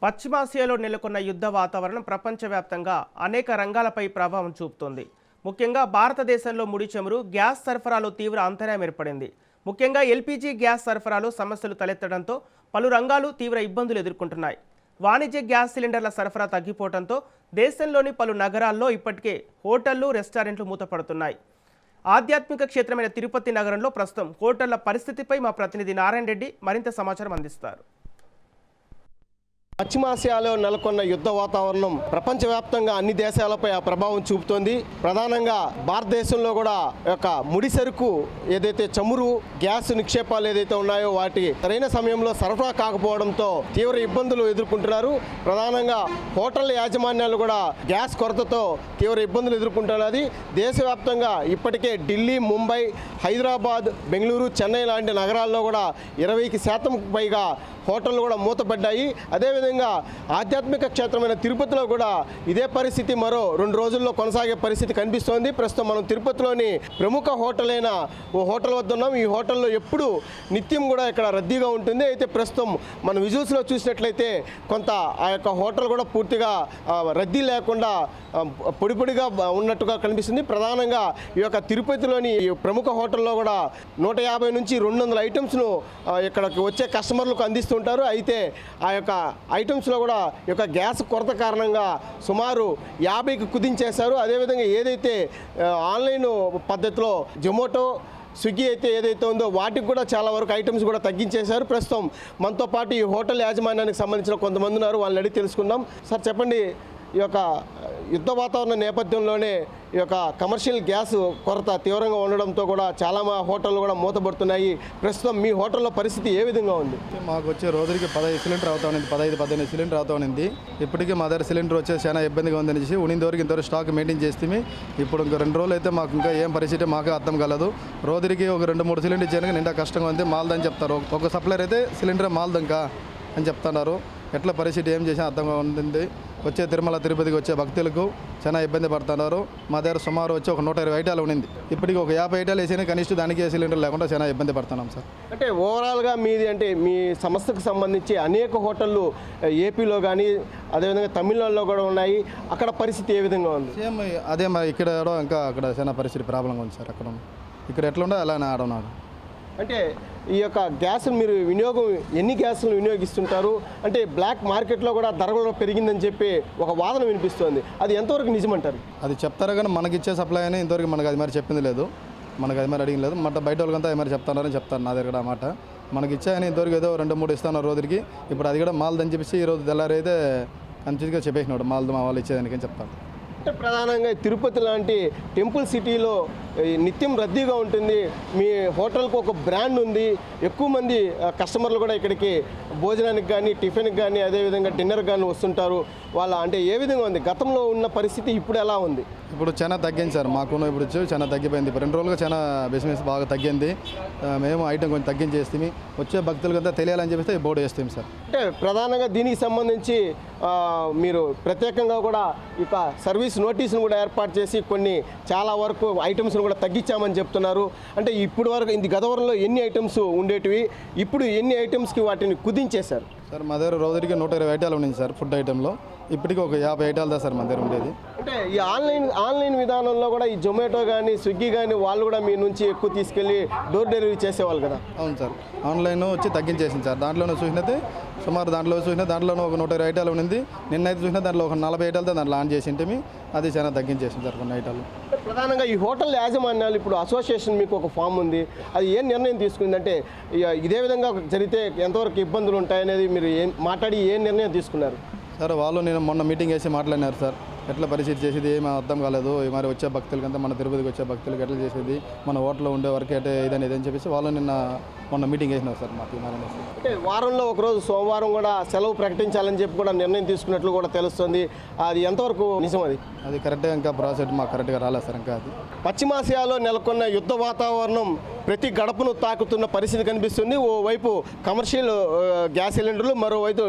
పశ్చిమాసియాలో నెలకొన్న యుద్ధ వాతావరణం ప్రపంచవ్యాప్తంగా అనేక రంగాలపై ప్రభావం చూపుతోంది. ముఖ్యంగా భారతదేశంలో ముడి చమురు, గ్యాస్ సరఫరాలో తీవ్ర అంతరాయం ఏర్పడింది. ముఖ్యంగా ఎల్పీజీ గ్యాస్ సరఫరాలో సమస్యలు తలెత్తడంతో పలు రంగాలు తీవ్ర ఇబ్బందులు ఎదుర్కొంటున్నాయి. వాణిజ్య గ్యాస్ సిలిండర్ల సరఫరా తగ్గిపోవడంతో దేశంలోని పలు నగరాల్లో ఇప్పటికే హోటళ్లు, రెస్టారెంట్లు మూతపడుతున్నాయి. ఆధ్యాత్మిక క్షేత్రమైన తిరుపతి నగరంలో ప్రస్తుతం హోటళ్ల పరిస్థితిపై మా ప్రతినిధి నారాయణ రెడ్డి మరింత సమాచారం అందిస్తారు. పశ్చిమాసియాలో నెలకొన్న యుద్ధ వాతావరణం ప్రపంచవ్యాప్తంగా అన్ని దేశాలపై ఆ ప్రభావం చూపుతోంది. ప్రధానంగా భారతదేశంలో కూడా యొక్క ముడి సరుకు ఏదైతే చమురు, గ్యాస్ నిక్షేపాలు ఏదైతే ఉన్నాయో వాటి సరైన సమయంలో సరఫరా కాకపోవడంతో తీవ్ర ఇబ్బందులు ఎదుర్కొంటున్నారు. ప్రధానంగా హోటళ్ల యాజమాన్యాలు కూడా గ్యాస్ కొరతతో తీవ్ర ఇబ్బందులు ఎదుర్కొంటున్నది. దేశవ్యాప్తంగా ఇప్పటికే ఢిల్లీ, ముంబై, హైదరాబాద్, బెంగళూరు, చెన్నై లాంటి నగరాల్లో కూడా 20% పైగా హోటళ్లు కూడా మూతపడ్డాయి. అదేవిధంగా ఆధ్యాత్మిక క్షేత్రమైన తిరుపతిలో కూడా ఇదే పరిస్థితి మరో 2 రోజుల్లో కొనసాగే పరిస్థితి కనిపిస్తోంది. ప్రస్తుతం మనం తిరుపతిలోని ప్రముఖ హోటల్ అయిన ఓ హోటల్ వద్ద ఉన్నాం. ఈ హోటల్లో ఎప్పుడు నిత్యం కూడా ఇక్కడ రద్దీగా ఉంటుంది. అయితే ప్రస్తుతం మన విజువల్స్లో చూసినట్లయితే కొంత ఆ యొక్క హోటల్ కూడా పూర్తిగా రద్దీ లేకుండా పొడిగా ఉన్నట్టుగా కనిపిస్తుంది. ప్రధానంగా ఈ యొక్క తిరుపతిలోని ప్రముఖ హోటల్లో కూడా 150 నుంచి 200 ఐటమ్స్ను ఇక్కడికి వచ్చే కస్టమర్లకు అందిస్తుంటారు. అయితే ఆ యొక్క ఐటమ్స్లో కూడా ఈ యొక్క గ్యాస్ కొరత కారణంగా సుమారు 50కి కుదించేశారు. అదేవిధంగా ఏదైతే ఆన్లైన్ పద్ధతిలో జొమాటో, స్విగ్గీ అయితే ఏదైతే ఉందో వాటికి కూడా చాలా వరకు ఐటమ్స్ కూడా తగ్గించేశారు. ప్రస్తుతం మనతో పాటు ఈ హోటల్ యాజమాన్యానికి సంబంధించిన కొంతమంది ఉన్నారు, వాళ్ళని అడిగి తెలుసుకుందాం. సార్ చెప్పండి, ఈ యొక్క యుద్ధ వాతావరణ నేపథ్యంలోనే ఈ యొక్క కమర్షియల్ గ్యాస్ కొరత తీవ్రంగా ఉండడంతో కూడా చాలా హోటళ్ళు కూడా మూతపడుతున్నాయి. ప్రస్తుతం మీ హోటల్లో పరిస్థితి ఏ విధంగా ఉంది? మాకు వచ్చే రోజుకి 15 సిలిండర్ అవుతా ఉంది, 15-18 సిలిండర్ అవుతా ఉంది. ఇప్పటికీ మా దగ్గర సిలిండర్ వచ్చేసి చాలా ఇబ్బందిగా ఉందనేసి ఉన్నింతవరకు ఇంతవరకు స్టాక్ మెయింటైన్ చేస్తే ఇప్పుడు ఇంకా 2 రోజులు అయితే మాకు ఇంకా ఏం పరిస్థితి మాకు అర్థం కాలేదు. రోజుకి ఒక 2-3 సిలిండర్ ఇచ్చేందుకు నిండా కష్టంగా ఉంది. మాల్దని చెప్తారు, ఒక సప్లైర్ అయితే సిలిండర్ మాల్దంకా అని చెప్తున్నారు. ఎట్లా పరిస్థితి ఏం చేసినా అర్థంగా ఉంటుంది. వచ్చే తిరుమల తిరుపతికి వచ్చే భక్తులకు చాలా ఇబ్బంది పడుతున్నారు. మా దగ్గర సుమారు వచ్చి ఒక 120 ఐటాలు ఉండింది. ఇప్పటికి ఒక 50 ఐటాలు వేసినా కనిష్ట దానికి సిలిండర్ లేకుండా చాలా ఇబ్బంది పడుతున్నాం సార్. అంటే ఓవరాల్గా మీది అంటే మీ సంస్థకు సంబంధించి అనేక హోటళ్ళు ఏపీలో కానీ అదేవిధంగా తమిళనాడులో కూడా ఉన్నాయి. అక్కడ పరిస్థితి ఏ విధంగా ఉంది? సేమ్ అదే మరి ఇక్కడ ఇంకా అక్కడ చాలా పరిస్థితి ప్రాబ్లంగా ఉంది సార్. అక్కడ ఇక్కడ ఎట్లా ఉండో అలానే ఆడున్నాడు. అంటే ఈ యొక్క గ్యాస్ మీరు వినియోగం ఎన్ని గ్యాస్లు వినియోగిస్తుంటారు? అంటే బ్లాక్ మార్కెట్లో కూడా ధర కూడా పెరిగిందని చెప్పి ఒక వాదన వినిపిస్తోంది. అది ఎంతవరకు నిజమంటారు? అది చెప్తారు కానీ మనకి ఇచ్చే సప్లై అని ఇంతవరకు మనకు అది మరి చెప్పింది లేదు, మనకు అది మరి అడిగింది లేదు. మాట బయట వాళ్ళకంతా అది మరి చెప్తానని చెప్తాను నా దగ్గర. ఆ మాట మనకి ఇచ్చాయని ఇంతవరకు ఏదో 2-3 ఇస్తాను రోజుకి. ఇప్పుడు అది కూడా మాల్దని చెప్పేసి ఈరోజు తెల్లారి అయితే కంచిగా చెప్పేసినాడు మాల్ది మా వాళ్ళు ఇచ్చేదానికి అని చెప్తాను. అంటే ప్రధానంగా తిరుపతి లాంటి టెంపుల్ సిటీలో నిత్యం రద్దీగా ఉంటుంది. మీ హోటల్కి ఒక బ్రాండ్ ఉంది. ఎక్కువ మంది కస్టమర్లు కూడా ఇక్కడికి భోజనానికి కానీ, టిఫిన్కి కానీ, అదేవిధంగా డిన్నర్కి కానీ వస్తుంటారు. వాళ్ళ అంటే ఏ విధంగా ఉంది? గతంలో ఉన్న పరిస్థితి ఇప్పుడు ఎలా ఉంది? ఇప్పుడు చాలా తగ్గింది సార్. మాకు ఇప్పుడు చాలా తగ్గిపోయింది. 2 రోజులుగా చాలా బిజినెస్ బాగా తగ్గింది. మేము ఐటమ్ కొంచెం తగ్గించేస్తే వచ్చే భక్తులకంతా తెలియాలని చెప్పేసి బోర్డు వేస్తాం సార్. అంటే ప్రధానంగా దీనికి సంబంధించి మీరు ప్రత్యేకంగా కూడా ఇక సర్వీస్ నోటీసును కూడా ఏర్పాటు చేసి కొన్ని చాలా వరకు ఐటమ్స్ను కూడా తగ్గించామని చెప్తున్నారు. అంటే ఇప్పుడు వరకు గత వారంలో ఎన్ని ఐటమ్స్ ఉండేటివి, ఇప్పుడు ఎన్ని ఐటమ్స్కి వాటిని కుదించేశారు? సార్ మా దగ్గర రోజుకి 120 ఐటాలు ఉన్నాయి సార్. ఫుడ్ ఐటెంలో ఇప్పటికీ ఒక 50 ఐటాలు దా సార్ మా దగ్గర ఉండేది. అంటే ఈ ఆన్లైన్ విధానంలో కూడా ఈ జొమాటో కానీ, స్విగ్గీ కానీ వాళ్ళు కూడా మీ నుంచి ఎక్కువ తీసుకెళ్ళి డోర్ డెలివరీ చేసేవాళ్ళు కదా? అవును సార్, ఆన్లైన్ వచ్చి తగ్గించేసింది సార్. దాంట్లోనే చూసినట్టే సుమారు దాంట్లోనే ఒక 120 ఐటాలు ఉంది. నిన్నైతే చూసినా దాంట్లో ఒక 40 ఐటాలతో దాంట్లో ఆన్ చేసి ఉంటే అది చాలా తగ్గించేసింది సార్ కొన్ని ఐటాలు. ప్రధానంగా ఈ హోటల్ యాజమాన్యాలు ఇప్పుడు అసోసియేషన్ మీకు ఒక ఫామ్ ఉంది, అది ఏం నిర్ణయం తీసుకుందంటే ఇదే విధంగా జరిగితే ఎంతవరకు ఇబ్బందులు ఉంటాయనేది మీరు మాట్లాడి ఏ నిర్ణయం తీసుకున్నారు? సార్ వాళ్ళు నేను మొన్న మీటింగ్ వేసి మాట్లాడినారు సార్. ఎట్లా పరిస్థితి చేసేది ఏమీ అర్థం కాలేదు. మరి వచ్చే భక్తులకంతా మన తిరుపతికి వచ్చే భక్తులకి ఎట్లా చేసేది, మన హోటల్లో ఉండే వరకు అంటే ఇదని ఇదని చెప్పేసి వాళ్ళు మొన్న మీటింగ్ వేసినారు సార్. మా తీర్మానం అంటే వారంలో ఒకరోజు సోమవారం కూడా సెలవు ప్రకటించాలని చెప్పి కూడా నిర్ణయం తీసుకున్నట్లు కూడా తెలుస్తుంది. అది ఎంతవరకు నిజం? అది కరెక్ట్గా ఇంకా ప్రాసెస్ మాకు కరెక్ట్గా రాలేదు సార్. ఇంకా అది పశ్చిమాసియాలో నెలకొన్న యుద్ధ వాతావరణం ప్రతి గడపను తాకుతున్న పరిస్థితి కనిపిస్తుంది. ఓవైపు కమర్షియల్ గ్యాస్ సిలిండర్లు, మరోవైపు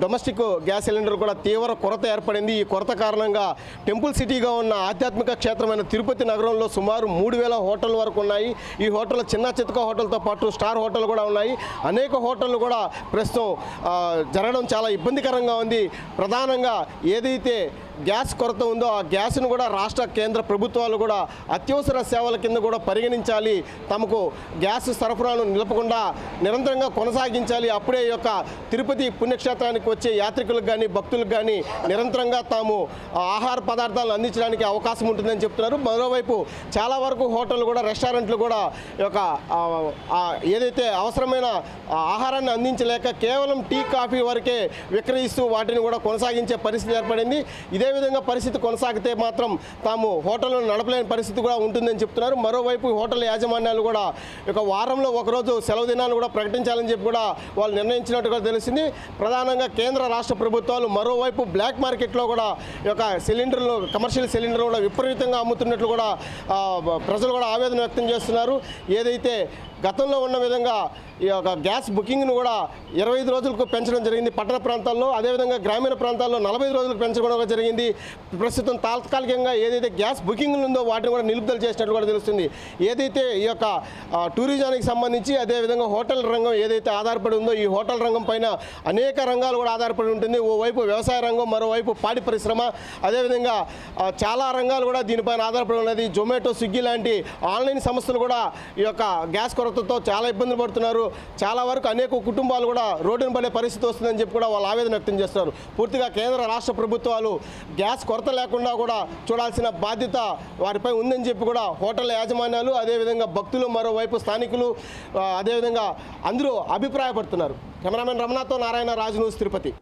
డొమెస్టిక్ గ్యాస్ సిలిండర్ కూడా తీవ్ర కొరత ఏర్పడింది. ఈ కొరత కారణంగా టెంపుల్ సిటీగా ఉన్న ఆధ్యాత్మిక క్షేత్రమైన తిరుపతి నగరంలో సుమారు 3000 హోటల్ వరకు ఉన్నాయి. ఈ హోటల్ చిన్న చితక హోటల్తో పాటు స్టార్ హోటల్ కూడా ఉన్నాయి. అనేక హోటళ్ళు కూడా ప్రస్తుతం జరగడం చాలా ఇబ్బందికరంగా ఉంది. ప్రధానంగా ఏదైతే గ్యాస్ కొరత ఉందో ఆ గ్యాస్ను కూడా రాష్ట్ర కేంద్ర ప్రభుత్వాలు కూడా అత్యవసర సేవల కింద కూడా పరిగణించాలి. తమకు గ్యాస్ సరఫరాను నిలపకుండా నిరంతరంగా కొనసాగించాలి. అప్పుడే ఈ యొక్క తిరుపతి పుణ్యక్షేత్రానికి వచ్చే యాత్రికులకు కానీ భక్తులకు కానీ నిరంతరంగా తాము ఆహార పదార్థాలను అందించడానికి అవకాశం ఉంటుందని చెప్తున్నారు. మరోవైపు చాలా వరకు హోటళ్ళు కూడా రెస్టారెంట్లు కూడా ఈ యొక్క ఏదైతే అవసరమైన ఆహారాన్ని అందించలేక కేవలం టీ కాఫీ వరకే విక్రయిస్తూ వాటిని కూడా కొనసాగించే పరిస్థితి ఏర్పడింది. ఇదే విధంగా పరిస్థితి కొనసాగితే మాత్రం తాము హోటళ్లను నడపలేని పరిస్థితి కూడా ఉంటుందని చెప్తున్నారు. మరోవైపు హోటల్ యాజమాన్యాలు కూడా ఒక వారంలో ఒకరోజు సెలవు దినాన్ని కూడా ప్రకటించాలని చెప్పి కూడా వాళ్ళు నిర్ణయించినట్టుగా తెలిసింది. ప్రధానంగా కేంద్ర రాష్ట్ర ప్రభుత్వాలు మరోవైపు బ్లాక్ మార్కెట్లో కూడా ఈ యొక్క సిలిండర్లు, కమర్షియల్ సిలిండర్లు కూడా విపరీతంగా అమ్ముతున్నట్లు కూడా ప్రజలు కూడా ఆవేదన వ్యక్తం చేస్తున్నారు. ఏదైతే గతంలో ఉన్న విధంగా ఈ యొక్క గ్యాస్ బుకింగ్ను కూడా 25 రోజులకు పెంచడం జరిగింది పట్టణ ప్రాంతాల్లో. అదేవిధంగా గ్రామీణ ప్రాంతాల్లో 45 రోజులకు పెంచడం జరిగింది. ప్రస్తుతం తాత్కాలికంగా ఏదైతే గ్యాస్ బుకింగ్లు ఉందో వాటిని కూడా నిలుపుదల చేసినట్టు కూడా తెలుస్తుంది. ఏదైతే ఈ యొక్క టూరిజానికి సంబంధించి అదేవిధంగా హోటల్ రంగం ఏదైతే ఆధారపడి ఉందో ఈ హోటల్ రంగం పైన అనేక రంగాలు కూడా ఆధారపడి ఉంటుంది. ఓవైపు వ్యవసాయ రంగం, మరోవైపు పాడి పరిశ్రమ, అదేవిధంగా చాలా రంగాలు కూడా దీనిపైన ఆధారపడి ఉన్నది. జొమాటో, స్విగ్గీ లాంటి ఆన్లైన్ సంస్థలు కూడా ఈ యొక్క గ్యాస్ కొరతతో చాలా ఇబ్బందులు పడుతున్నారు. చాలా వరకు అనేక కుటుంబాలు కూడా రోడ్డును పడే పరిస్థితి వస్తుందని చెప్పి కూడా వాళ్ళు ఆవేదన వ్యక్తం చేస్తున్నారు. పూర్తిగా కేంద్ర రాష్ట్ర ప్రభుత్వాలు గ్యాస్ కొరత లేకుండా కూడా చూడాల్సిన బాధ్యత వారిపై ఉందని చెప్పి కూడా హోటల్ యాజమాన్యాలు, అదేవిధంగా భక్తులు, మరోవైపు స్థానికులు, అదేవిధంగా అందరూ అభిప్రాయపడుతున్నారు. కెమెరామెన్ రమణతో నారాయణ, రాజు న్యూస్, తిరుపతి.